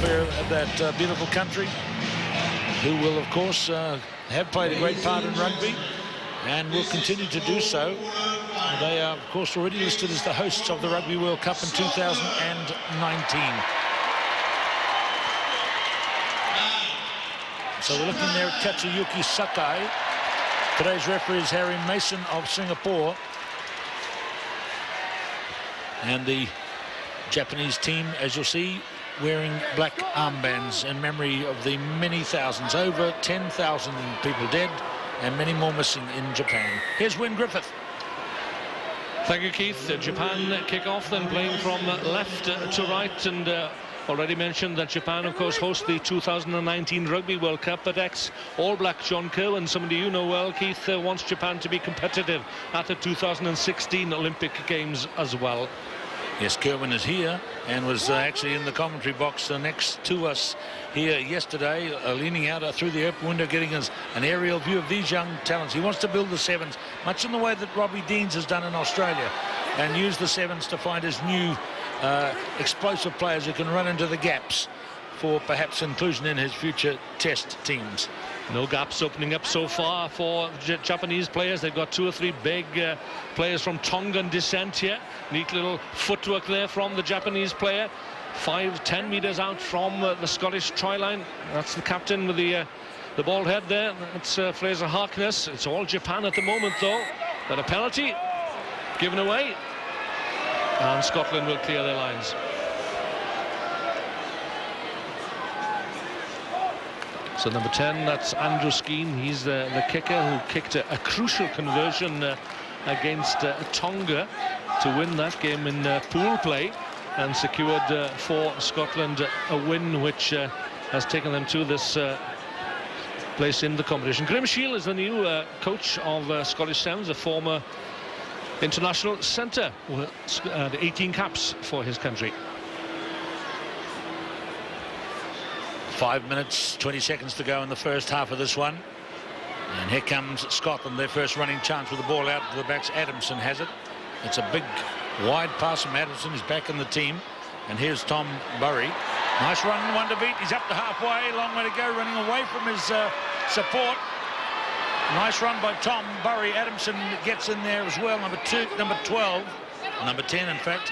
welfare of that beautiful country, who will, of course, have played a great part in rugby and will continue to do so. They are, of course, already listed as the hosts of the Rugby World Cup in 2019. So we're looking there at Katsuyuki Sakai. Today's referee is Harry Mason of Singapore. And the Japanese team, as you'll see, wearing black armbands in memory of the many thousands, over 10,000 people dead and many more missing in Japan. Here's Wyn Griffith. Thank you, Keith. Japan kick off, then playing from left to right, and already mentioned that Japan, of course, hosts the 2019 Rugby World Cup, but ex-All Black John Kirwan, somebody you know well, Keith, wants Japan to be competitive at the 2016 Olympic Games as well. Yes, Kirwan is here and was actually in the commentary box next to us here yesterday, leaning out through the open window, getting us an aerial view of these young talents. He wants to build the sevens, much in the way that Robbie Deans has done in Australia, and use the sevens to find his new explosive players who can run into the gaps for perhaps inclusion in his future test teams. No gaps opening up so far for Japanese players. They've got 2 or 3 big players from Tongan descent here. Neat little footwork there from the Japanese player. 5-10 meters out from the Scottish try line. That's the captain with the bald head there. That's Fraser Harkness. It's all Japan at the moment, though. But a penalty given away, and Scotland will clear their lines. So number 10, that's Andrew Skeen. He's the kicker who kicked a crucial conversion against Tonga to win that game in pool play, and secured for Scotland a win which has taken them to this place in the competition. Graham Shield is the new coach of Scottish Sevens, a former international centre with 18 caps for his country. 5 minutes, 20 seconds to go in the first half of this one. And here comes Scotland, their first running chance with the ball out to the backs. Adamson has it. It's a big, wide pass from Adamson. He's back in the team. And here's Tom Burry. Nice run, one to beat. He's up to halfway, long way to go, running away from his support. Nice run by Tom Burry. Adamson gets in there as well. Number 12, number 10, in fact,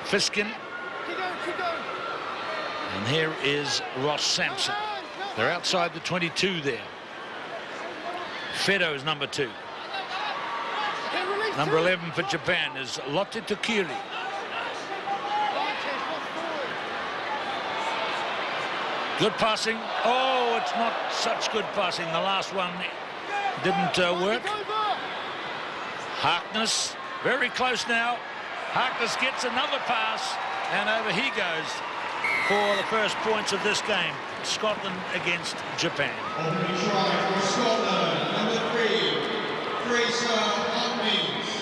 Fiskin. And here is Ross Sampson. They're outside the 22 there. Fedo is number 2. Number 11 for Japan is Lotte Tukiri. Good passing. Oh, it's not such good passing. The last one didn't work. Harkness, very close now. Harkness gets another pass, and over he goes for the first points of this game. Scotland against Japan. Opening try for Scotland, number 3, Fraser Harkness.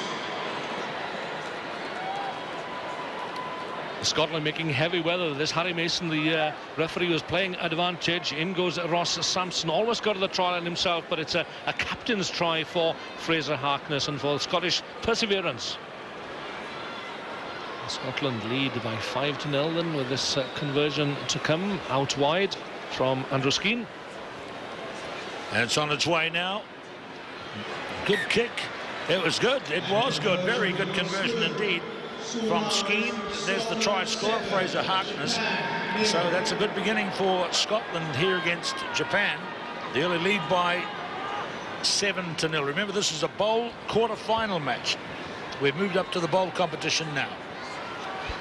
Scotland making heavy weather. This Harry Mason, the referee, was playing advantage. In goes Ross Sampson. Almost got to the try line himself, but it's a captain's try for Fraser Harkness and for Scottish perseverance. Scotland lead by 5-0 then, with this conversion to come out wide from Andrew Skeen. And it's on its way now. Good kick. It was good. It was good. Very good conversion indeed from Skeen. There's the try score, Fraser Harkness. So that's a good beginning for Scotland here against Japan. The early lead by 7-0. Remember, this is a bowl quarter-final match. We've moved up to the bowl competition now.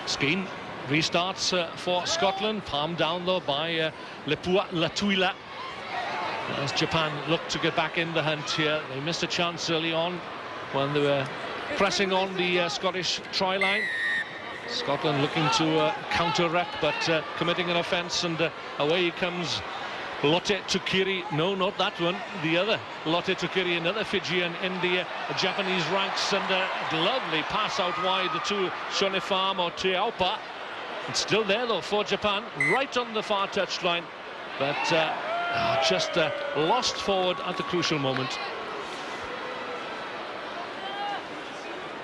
Skeen restarts for Scotland, palmed down though by Lepua Latuila. As Japan look to get back in the hunt here, they missed a chance early on when they were pressing on the Scottish try line. Scotland looking to counter-wreck, but committing an offence, and away comes Lotte Tukiri. No, not that one, the other Lotte Tukiri, another Fijian in the Japanese ranks, and a lovely pass out wide to Shonifam or Teaupa. It's still there though for Japan, right on the far touchline, but just lost forward at the crucial moment.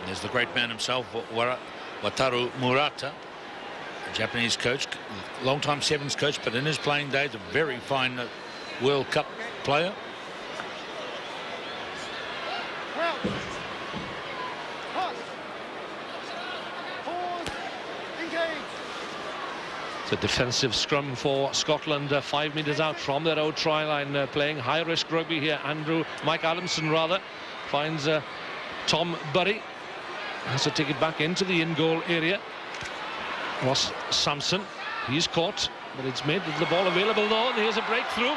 There's the great man himself, Wataru Murata. Japanese coach, long-time sevens coach, but in his playing days, a very fine World Cup player. It's a defensive scrum for Scotland, 5 metres out from their own try line, playing high-risk rugby here. Mike Adamson rather finds Tom Burry, has to take it back into the in-goal area. Ross Sampson, he's caught, but it's made the ball available though, and here's a breakthrough.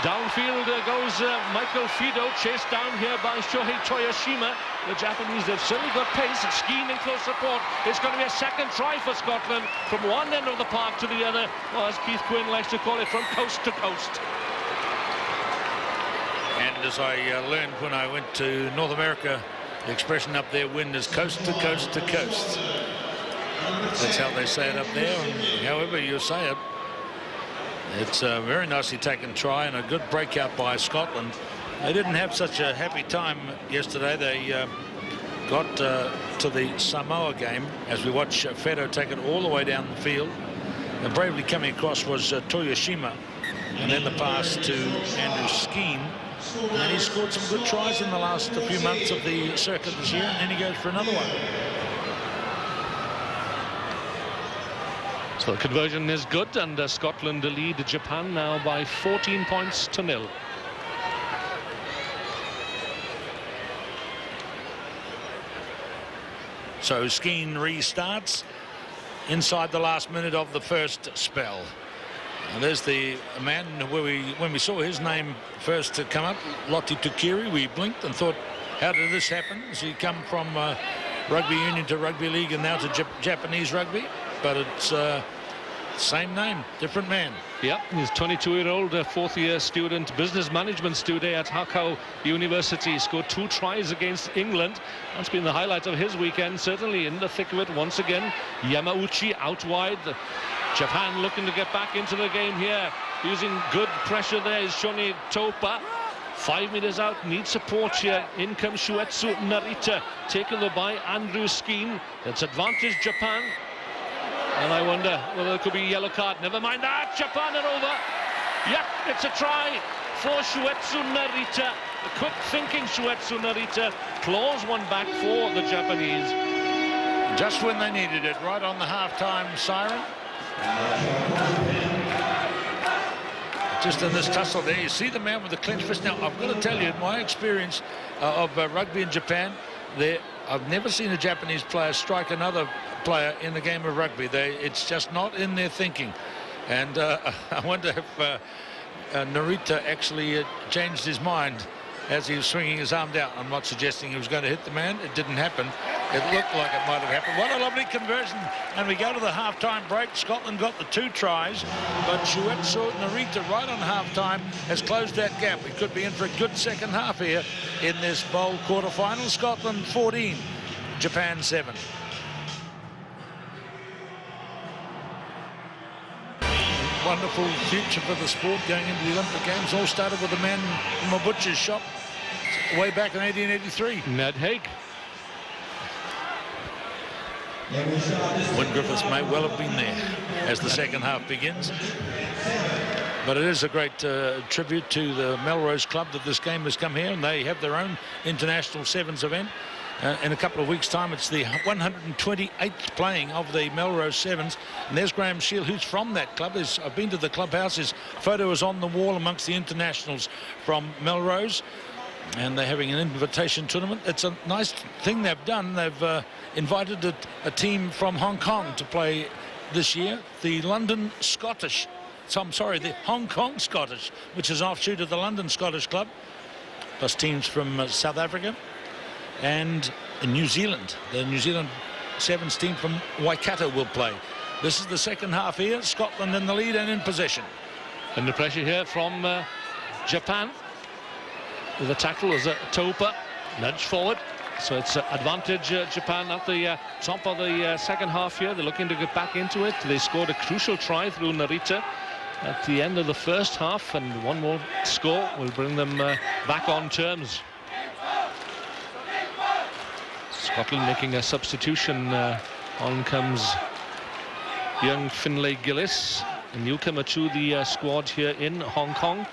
Downfield goes Michael Fido, chased down here by Shohei Toyoshima. The Japanese, they've certainly got pace. It's Skeen in close support. It's going to be a second try for Scotland from one end of the park to the other, or as Keith Quinn likes to call it, from coast to coast. And as I learned when I went to North America, the expression up there, wind is coast to coast to coast. That's how they say it up there, and however you say it. It's a very nicely taken try and a good breakout by Scotland. They didn't have such a happy time yesterday. They got to the Samoa game as we watch Fido take it all the way down the field. And bravely coming across was Toyoshima, and then the pass to Andrew Skeen. And he scored some good tries in the last few months of the circuit this year, and then he goes for another one. So the conversion is good, and Scotland lead Japan now by 14 points to 0. So Skeen restarts inside the last minute of the first spell. And there's the man when we saw his name first to come up, Lote Tuqiri, we blinked and thought, how did this happen? Has he come from rugby union to rugby league and now to Japanese rugby? But it's same name, different man. Yeah, he's 22-year-old, fourth-year student, business management student at Hakao University. He scored 2 tries against England. That's been the highlight of his weekend, certainly in the thick of it once again. Yamauchi out wide. Japan looking to get back into the game here, using good pressure there is Shoni Topa. 5 metres out, needs support here. In comes Shuetsu Narita, taken by Andrew Skeen. That's advantage Japan. And I wonder whether there could be a yellow card. Never mind that. Japan are over. Yep, it's a try for Shuetsu Narita. The quick thinking Shuetsu Narita claws one back for the Japanese. Just when they needed it, right on the half-time siren. Just in this tussle there, you see the man with the clenched fist. Now, I've got to tell you, in my experience of rugby in Japan, I've never seen a Japanese player strike another player in the game of rugby. It's just not in their thinking. And I wonder if Narita actually changed his mind as he was swinging his arm down. I'm not suggesting he was going to hit the man. It didn't happen. It looked like it might have happened. What a lovely conversion. And we go to the half-time break. Scotland got the 2 tries, but Shuetsu Narita right on half-time has closed that gap. We could be in for a good second half here in this bowl quarter-final. Scotland 14, Japan 7. Wonderful future for the sport going into the Olympic Games. All started with a man from a butcher's shop way back in 1883. Ned Haig. Wyn Griffiths may well have been there as the second half begins. But it is a great tribute to the Melrose Club that this game has come here, and they have their own international sevens event. In a couple of weeks' time, it's the 128th playing of the Melrose Sevens. And there's Graham Shield, who's from that club. I've been to the clubhouse. His photo is on the wall amongst the internationals from Melrose. And they're having an invitation tournament. It's a nice thing they've done. They've invited a team from Hong Kong to play this year. The London Scottish. So I'm sorry, the Hong Kong Scottish, which is offshoot of the London Scottish Club. Plus teams from South Africa. And in New Zealand, the New Zealand Sevens team from Waikato will play. This is the second half here. Scotland in the lead and in possession. And the pressure here from Japan. The tackle is Topa, nudge forward. So it's advantage Japan at the top of the second half here. They're looking to get back into it. They scored a crucial try through Narita at the end of the first half, and one more score will bring them back on terms. Scotland making a substitution. On comes young Finlay Gillis, a newcomer to the squad here in Hong Kong.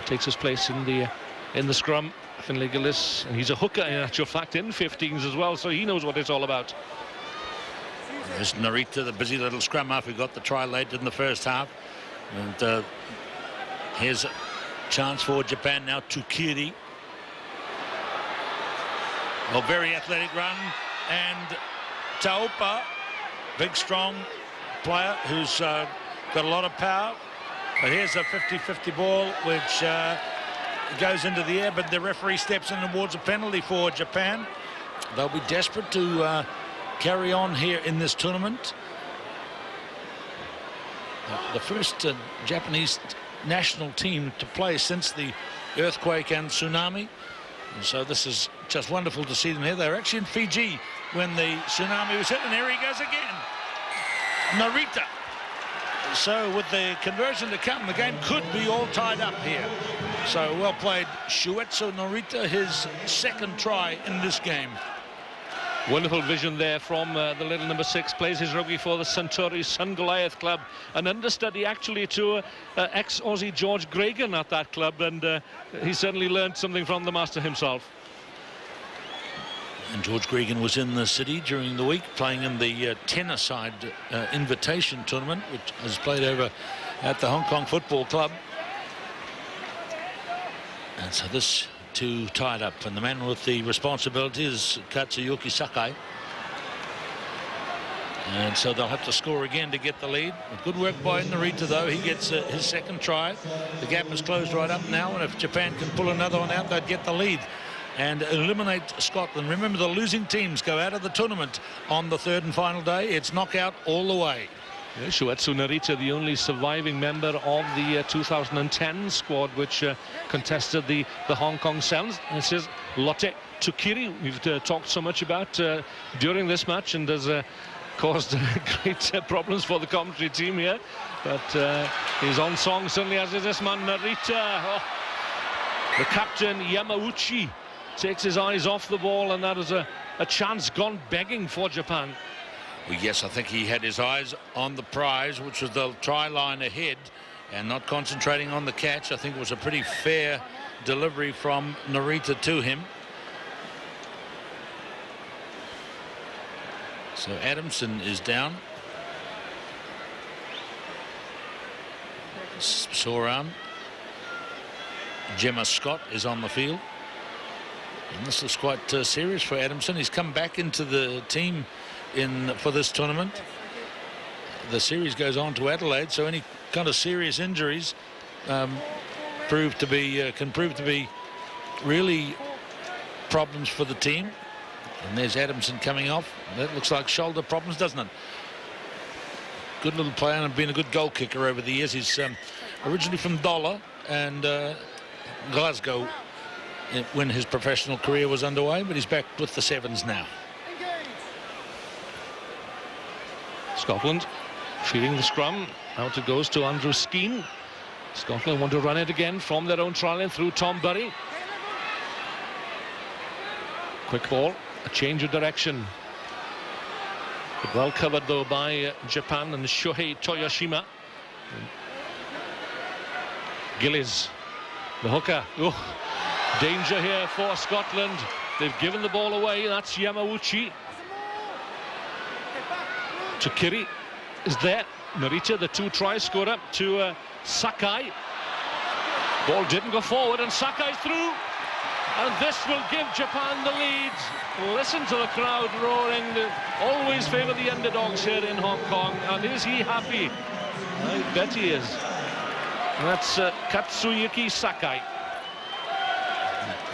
Takes his place in the scrum. Finlay Gillis, and he's a hooker in actual fact in 15s as well, so he knows what it's all about. There's Narita, the busy little scrum half who got the try late in the first half. And here's a chance for Japan now. Tukiri. A very athletic run, and Taupa, big strong player who's got a lot of power. But here's a 50-50 ball which goes into the air, but the referee steps in towards a penalty for Japan. They'll be desperate to carry on here in this tournament. The first Japanese national team to play since the earthquake and tsunami. And so this is just wonderful to see them here. They were actually in Fiji when the tsunami was hit, and here he goes again. Narita. So with the conversion to come, the game could be all tied up here. So well played, Shuetsu Narita, his second try in this game. Wonderful vision there from the little number 6. Plays his rugby for the Suntory Sun Goliath club, an understudy actually to ex-Aussie George Gregan at that club, and he certainly learned something from the master himself. And George Gregan was in the city during the week playing in the tennis-side invitation tournament, which is played over at the Hong Kong Football Club. And so this two tied up, and the man with the responsibility is Katsuyuki Sakai. And so they'll have to score again to get the lead. Good work by Narita, though. He gets his second try. The gap is closed right up now, and if Japan can pull another one out, they'd get the lead and eliminate Scotland. Remember, the losing teams go out of the tournament on the third and final day. It's knockout all the way. Yeah, Shuetsu Narita, the only surviving member of the 2010 squad, which contested the Hong Kong Sevens. This is Lotte Tukiri, we've talked so much about during this match, and has caused great problems for the commentary team here. But he's on song, certainly, as is this man, Narita. Oh. The captain, Yamauchi, takes his eyes off the ball, and that is a chance gone begging for Japan. Well, yes, I think he had his eyes on the prize, which was the try line ahead, and not concentrating on the catch. I think it was a pretty fair delivery from Narita to him. So Adamson is down. Sore arm. Gemma Scott is on the field. And this is quite serious for Adamson. He's come back into the team for this tournament. The series goes on to Adelaide, so any kind of serious injuries can prove to be really problems for the team. And there's Adamson coming off. That looks like shoulder problems, doesn't it? Good little player, and been a good goal kicker over the years. He's originally from Dollar and Glasgow when his professional career was underway, but he's back with the Sevens now. Scotland feeding the scrum. Out it goes to Andrew Skeen. Scotland want to run it again from their own try line through Tom Burry. Quick ball, a change of direction. Well covered though by Japan and Shohei Toyoshima. Gillies, the hooker. Oh, danger here for Scotland. They've given the ball away. That's Yamauchi. Tukiri is there. Narita, the two-try scorer, to Sakai. Ball didn't go forward, and Sakai's through. And this will give Japan the lead. Listen to the crowd roaring. They always favour the underdogs here in Hong Kong. And is he happy? I bet he is. And that's Katsuyuki Sakai.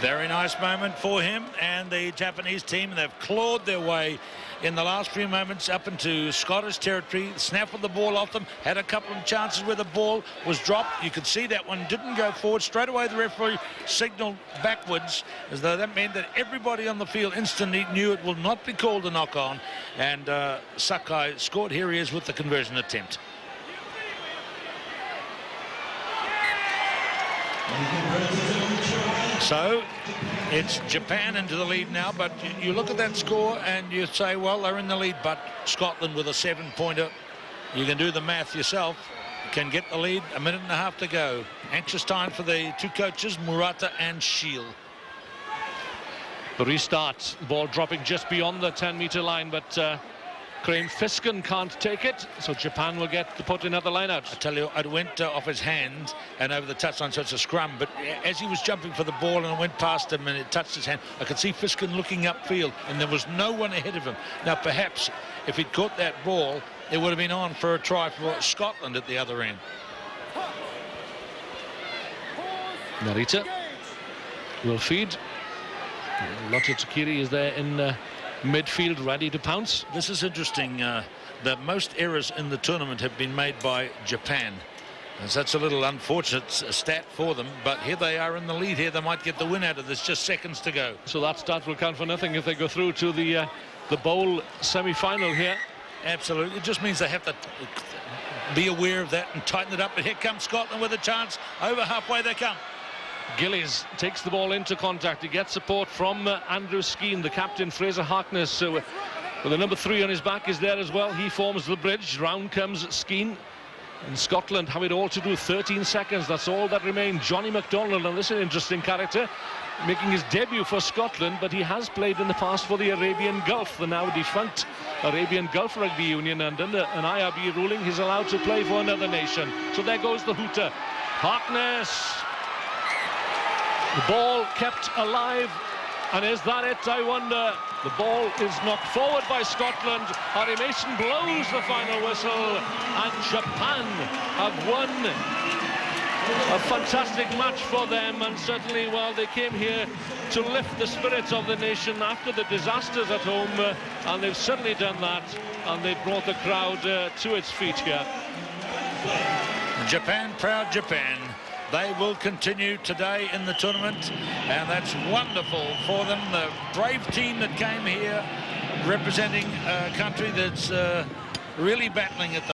Very nice moment for him and the Japanese team. They've clawed their way in the last few moments up into Scottish territory. Snapped the ball off them. Had a couple of chances where the ball was dropped. You could see that one didn't go forward. Straight away the referee signalled backwards, as though that meant that everybody on the field instantly knew it will not be called a knock-on. And Sakai scored. Here he is with the conversion attempt. So it's Japan into the lead now, but you look at that score and you say, well, they're in the lead, but Scotland with a 7-pointer. You can do the math yourself. Can get the lead, a minute and a half to go. Anxious time for the two coaches, Murata and Shield. The restart, ball dropping just beyond the 10-meter line, but Graham Fiskin can't take it, so Japan will get to put another line out. I tell you, it went off his hand and over the touchline, so it's a scrum, but as he was jumping for the ball and it went past him and it touched his hand, I could see Fiskin looking upfield and there was no one ahead of him. Now perhaps if he'd caught that ball, it would have been on for a try for Scotland at the other end. Narita will feed. Lotte Tsukiri is there in midfield, ready to pounce. This is interesting. The most errors in the tournament have been made by Japan. And so that's a little unfortunate stat for them, but here they are in the lead here. They might get the win out of this, just seconds to go. So that start will count for nothing if they go through to the bowl semi-final here. Absolutely. It just means they have to be aware of that and tighten it up. But here comes Scotland with a chance. Over halfway they come. Gillies takes the ball into contact. He gets support from Andrew Skeen, the captain, Fraser Harkness, with the number 3 on his back, is there as well. He forms the bridge. Round comes Skeen. And Scotland have it all to do. 13 seconds, that's all that remains. Johnny McDonald, and this is an interesting character, making his debut for Scotland, but he has played in the past for the Arabian Gulf, the now defunct Arabian Gulf Rugby Union, and under an IRB ruling he's allowed to play for another nation. So there goes the hooter. Harkness. The ball kept alive, and is that it, I wonder? The ball is knocked forward by Scotland. Harry Mason blows the final whistle, and Japan have won. A fantastic match for them, and certainly, well, they came here to lift the spirits of the nation after the disasters at home, and they've certainly done that, and they've brought the crowd to its feet here. Japan, proud Japan. They will continue today in the tournament, and that's wonderful for them. The brave team that came here representing a country that's really battling at the